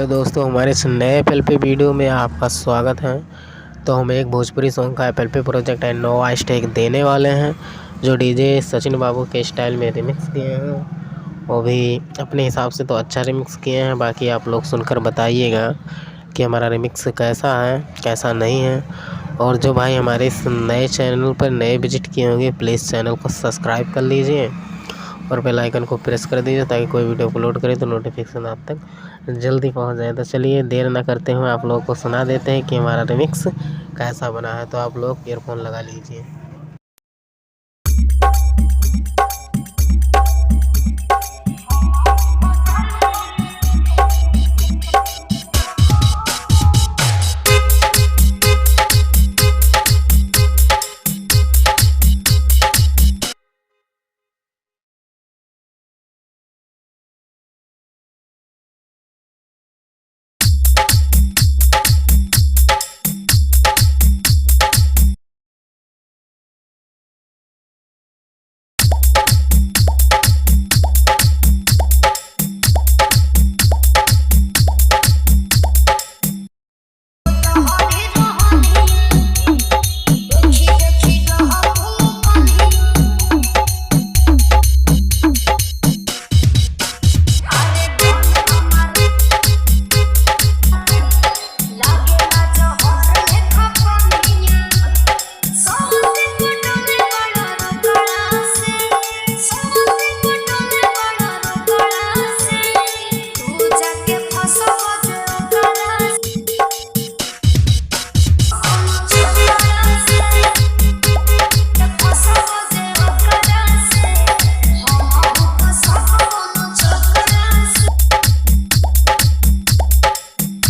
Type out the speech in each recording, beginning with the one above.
Hello दोस्तों, हमारे इस नए एफएलपी वीडियो में आपका स्वागत है। तो हम एक भोजपुरी सॉन्ग का एफएलपी प्रोजेक्ट है नोवा स्टेक देने वाले हैं, जो डीजे सचिन बाबू के स्टाइल में रिमिक्स किए हैं। वो भी अपने हिसाब से तो अच्छा रिमिक्स किए हैं। बाकी आप लोग सुनकर बताइएगा कि हमारा रिमिक्स कैसा है कैसा नहीं है। और जो भाई हमारे इस नए चैनल पर नए विजिट किए होंगे, प्लीज़ चैनल को सब्सक्राइब कर लीजिए और बेल आइकन को प्रेस कर दीजिए ताकि कोई वीडियो अपलोड करे तो नोटिफिकेशन आप तक जल्दी पहुंच जाए। तो चलिए देर ना करते हुए आप लोगों को सुना देते हैं कि हमारा रिमिक्स कैसा बना है। तो आप लोग ईयरफोन लगा लीजिए।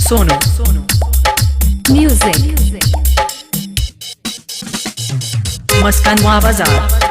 सोनू म्यूजिक मस्कानवा बाजार।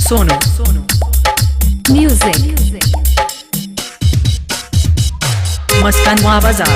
सोनू म्यूजिक मस्कानवा बाजार।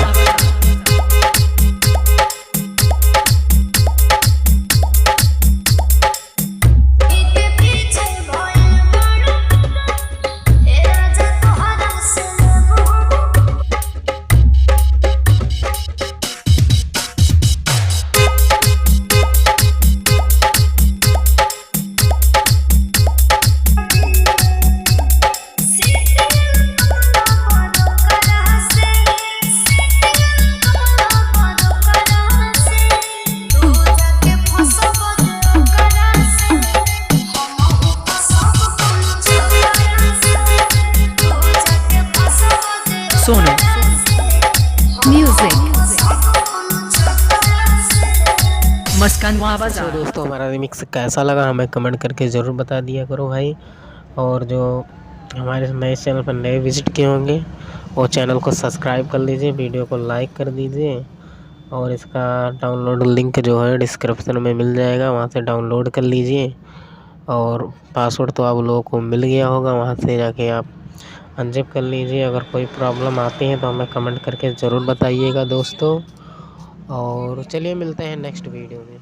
सोनू म्यूजिक मस्कानवा बाजार। तो दोस्तों हमारा रिमिक्स कैसा लगा हमें कमेंट करके ज़रूर बता दिया करो भाई। और जो हमारे नए चैनल पर नए विजिट किए होंगे वो चैनल को सब्सक्राइब कर लीजिए, वीडियो को लाइक कर दीजिए और इसका डाउनलोड लिंक जो है डिस्क्रिप्शन में मिल जाएगा, वहाँ से डाउनलोड कर लीजिए। और पासवर्ड तो आप लोगों को मिल गया होगा, वहाँ से जाके आप अनजिप कर लीजिए। अगर कोई प्रॉब्लम आती है तो हमें कमेंट करके ज़रूर बताइएगा दोस्तों। और चलिए मिलते हैं नेक्स्ट वीडियो में।